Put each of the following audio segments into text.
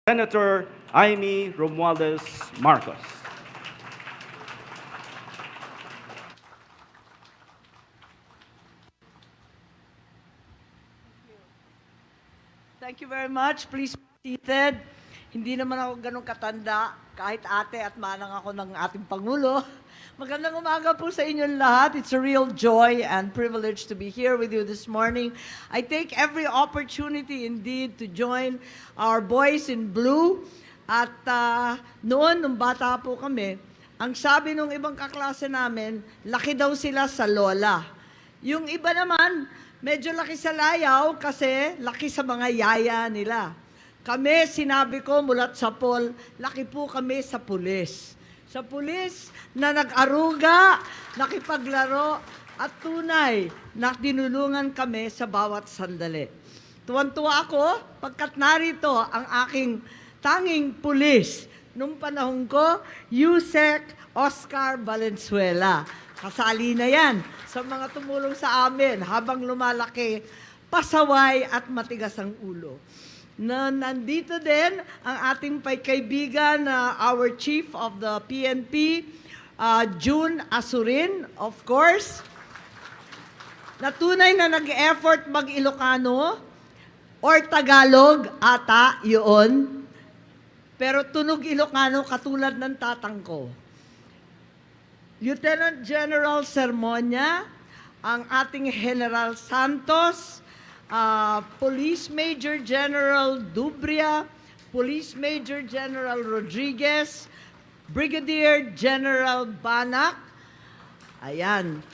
Senator Imee Marcos. Thank you very much. Please be seated. Hindi naman ako ganun katanda, kahit ate at manang ako ng ating Pangulo. Magandang umaga po sa inyong lahat. It's a real joy and privilege to be here with you this morning. I take every opportunity indeed to join our boys in blue. At noon, nung bata po kami, ang sabi nung ibang kaklase namin, laki daw sila sa lola. Yung iba naman, medyo laki sa layaw kasi laki sa mga yaya nila. Kami, sinabi ko mulat sa Paul, laki po kami sa pulis. Sa pulis na nag-aruga, nakipaglaro, at tunay na tinulungan kami sa bawat sandali. Tuwan-tuwa ako pagkat narito ang aking tanging pulis nung panahon ko, Yusek Oscar Valenzuela. Kasali na yan sa mga tumulong sa amin habang lumalaki, pasaway at matigas ang ulo. Nandito din ang ating kaibigan, our Chief of the PNP, June Asurin, of course, na tunay na nag-effort mag-Ilocano or Tagalog ata yun, pero tunog Ilocano katulad ng tatang ko. Lieutenant General Sermonia, ang ating General Santos, Police Major General Dubria, Police Major General Rodriguez, Brigadier General Banak. Ayan.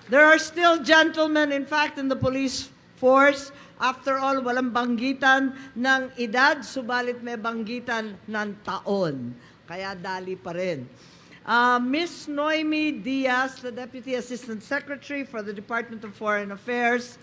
There are still gentlemen, in fact, in the police force. After all, walang banggitan ng edad, subalit may banggitan ng taon. Kaya dali pa rin. Ms. Noemi Diaz, the Deputy Assistant Secretary for the Department of Foreign Affairs,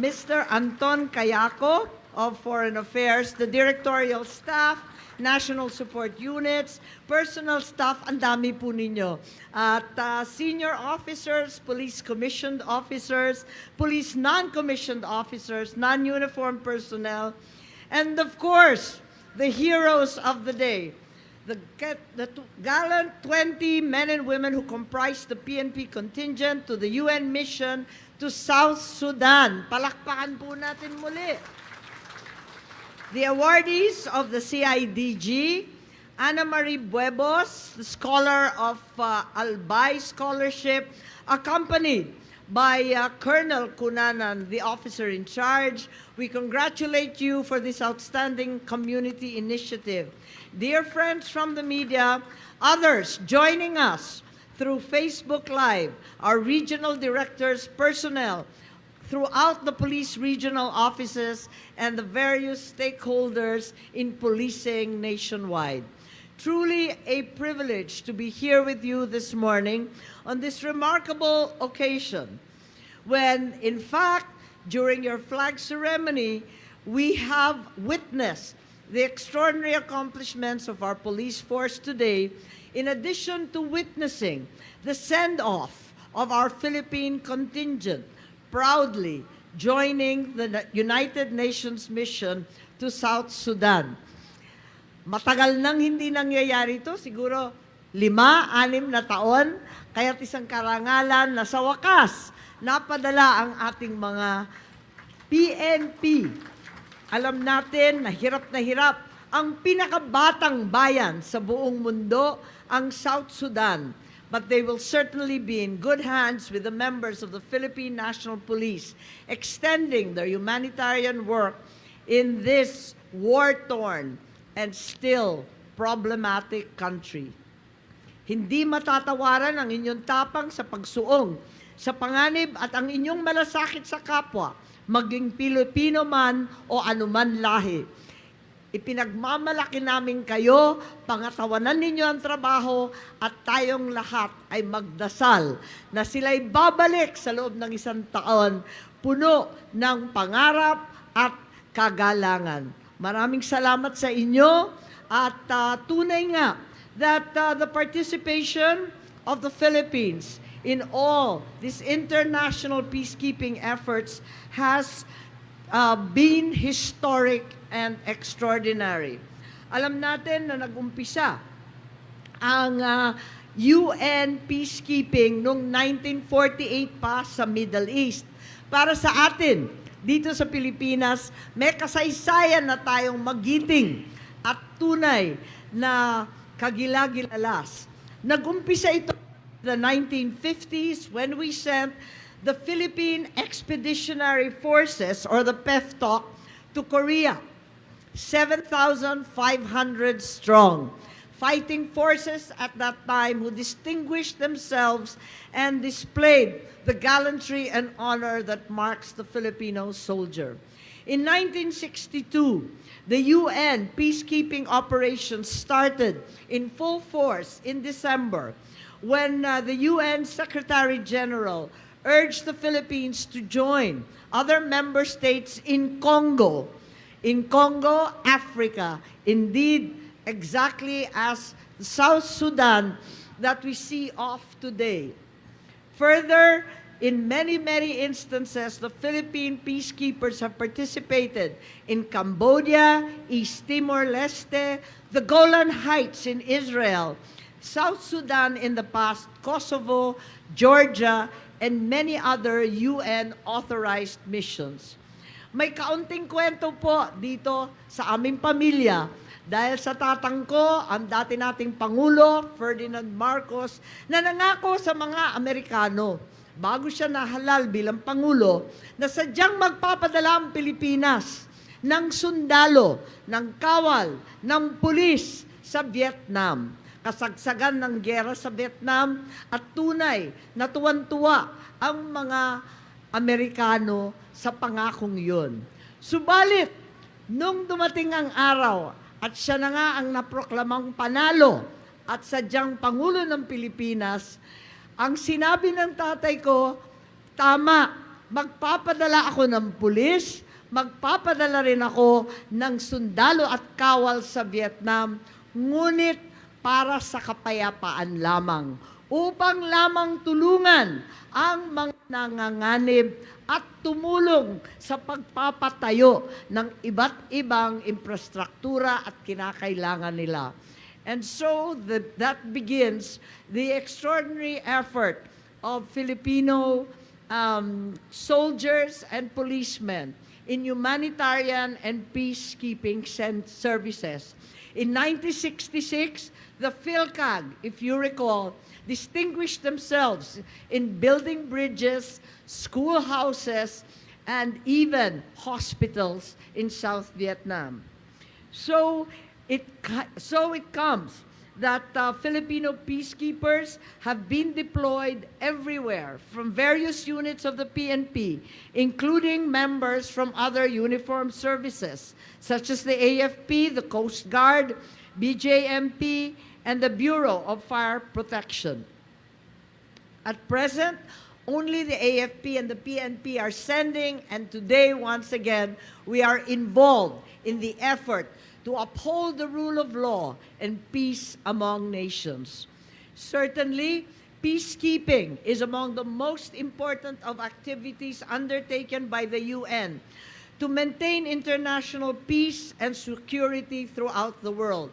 Mr. Anton Kayako of Foreign Affairs, the Directorial Staff, National Support Units, Personal Staff, ang dami po ninyo. At Senior Officers, Police Commissioned Officers, Police Non-Commissioned Officers, Non-Uniformed Personnel, and of course, the heroes of the day, the gallant 20 men and women who comprise the PNP contingent to the UN mission to South Sudan. Palakpakan po natin muli. The awardees of the CIDG, Ana Marie Buebos, the scholar of Albay Scholarship, accompanied by Colonel Cunanan, the officer in charge. We congratulate you for this outstanding community initiative. Dear friends from the media, others joining us through Facebook Live, our regional directors, personnel, throughout the police regional offices and the various stakeholders in policing nationwide. Truly a privilege to be here with you this morning on this remarkable occasion when, in fact, during your flag ceremony, we have witnessed the extraordinary accomplishments of our police force today, in addition to witnessing the send-off of our Philippine contingent, proudly joining the United Nations mission to South Sudan. Matagal nang hindi nangyayari ito, siguro 5-6 na taon, kaya't isang karangalan na sa wakas napadala ang ating mga PNP. Alam natin na hirap ang pinakabatang bayan sa buong mundo, ang South Sudan. But they will certainly be in good hands with the members of the Philippine National Police, extending their humanitarian work in this war-torn and still problematic country. Hindi matatawaran ang inyong tapang sa pagsuong, sa panganib at ang inyong malasakit sa kapwa, maging Pilipino man o anuman lahi. Ipinagmamalaki namin kayo, pangatawanan ninyo ang trabaho at tayong lahat ay magdasal na sila'y babalik sa loob ng 1 taon, puno ng pangarap at kagalangan. Maraming salamat sa inyo at tunay nga that the participation of the Philippines in all these international peacekeeping efforts has been historic and extraordinary. Alam natin na nag-umpisa ang UN peacekeeping noong 1948 pa sa Middle East. Para sa atin, dito sa Pilipinas, may kasaysayan na tayong magiting at tunay na kagilagilalas. Nag-umpisa ito in the 1950s when we sent the Philippine Expeditionary Forces or the PEFTOC to Korea, 7,500 strong. Fighting forces at that time who distinguished themselves and displayed the gallantry and honor that marks the Filipino soldier. In 1962, the UN peacekeeping operations started in full force in December when the UN Secretary General urged the Philippines to join other member states in Congo, Africa, indeed, exactly as the South Sudan that we see of today. Further, in many, many instances, the Philippine peacekeepers have participated in Cambodia, East Timor-Leste, the Golan Heights in Israel, South Sudan in the past, Kosovo, Georgia, and many other UN-authorized missions. May kaunting kwento po dito sa aming pamilya. Dahil sa tatang ko, ang dati nating Pangulo, Ferdinand Marcos, na nangako sa mga Amerikano, bago siya nahalal bilang Pangulo, na sadyang magpapadala ang Pilipinas ng sundalo, ng kawal, ng pulis sa Vietnam. Kasagsagan ng giyera sa Vietnam at tunay na tuwan-tuwa ang mga Amerikano sa pangakong yun. Subalit, nung dumating ang araw, at siya na nga ang naproklamang panalo at sadyang Pangulo ng Pilipinas, ang sinabi ng tatay ko, tama, magpapadala ako ng pulis, magpapadala rin ako ng sundalo at kawal sa Vietnam, ngunit para sa kapayapaan lamang, upang lamang tulungan ang mga nanganganib at tumulong sa pagpapatayo ng iba't ibang infrastruktura at kinakailangan nila. And so that begins the extraordinary effort of Filipino soldiers and policemen in humanitarian and peacekeeping services. In 1966, the PhilCAG, if you recall, distinguished themselves in building bridges, schoolhouses, and even hospitals in South Vietnam. So it comes that Filipino peacekeepers have been deployed everywhere from various units of the PNP, including members from other uniformed services, such as the AFP, the Coast Guard, BJMP, and the Bureau of Fire Protection. At present, only the AFP and the PNP are sending, and today, once again, we are involved in the effort to uphold the rule of law and peace among nations. Certainly, peacekeeping is among the most important of activities undertaken by the UN to maintain international peace and security throughout the world.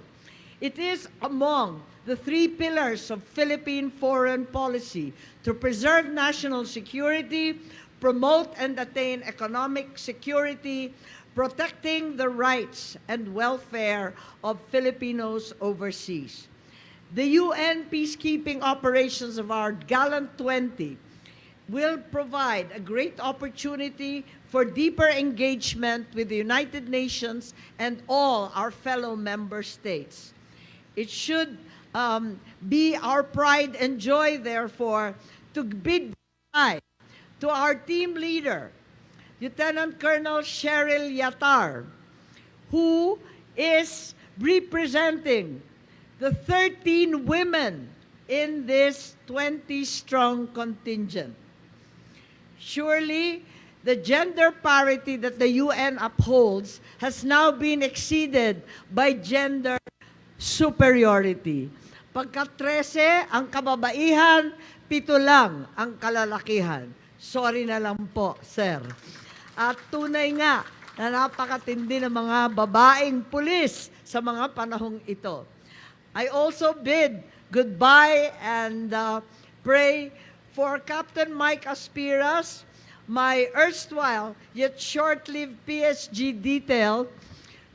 It is among the three pillars of Philippine foreign policy to preserve national security, promote and attain economic security, protecting the rights and welfare of Filipinos overseas. The UN peacekeeping operations of our gallant 20 will provide a great opportunity for deeper engagement with the United Nations and all our fellow member states. It should be our pride and joy, therefore, to bid goodbye to our team leader, Lieutenant Colonel Cheryl Yatar, who is representing the 13 women in this 20-strong contingent. Surely, the gender parity that the UN upholds has now been exceeded by gender superiority. Pagka 13 ang kababaihan, 7 lang ang kalalakihan. Sorry na lang po, sir. At tunay nga na napakatindi ng mga babaeng pulis sa mga panahong ito. I also bid goodbye and pray for Captain Mike Aspiras, my erstwhile yet short-lived PSG detail,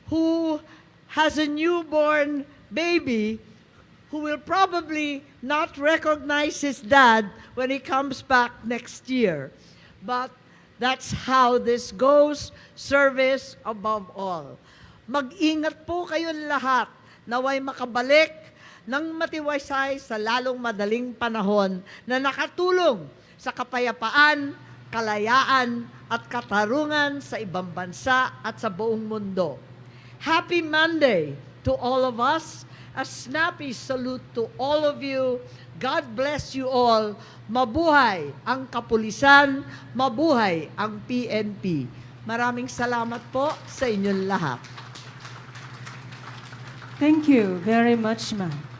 who has a newborn baby who will probably not recognize his dad when he comes back next year. But that's how this goes, service above all. Mag-ingat po kayong lahat, naway makabalik ng matiwasay sa lalong madaling panahon na nakatulong sa kapayapaan, kalayaan at katarungan sa ibang bansa at sa buong mundo. Happy Monday to all of us. A snappy salute to all of you. God bless you all. Mabuhay ang kapulisan, mabuhay ang PNP. Maraming salamat po sa inyong lahat. Thank you very much, ma'am.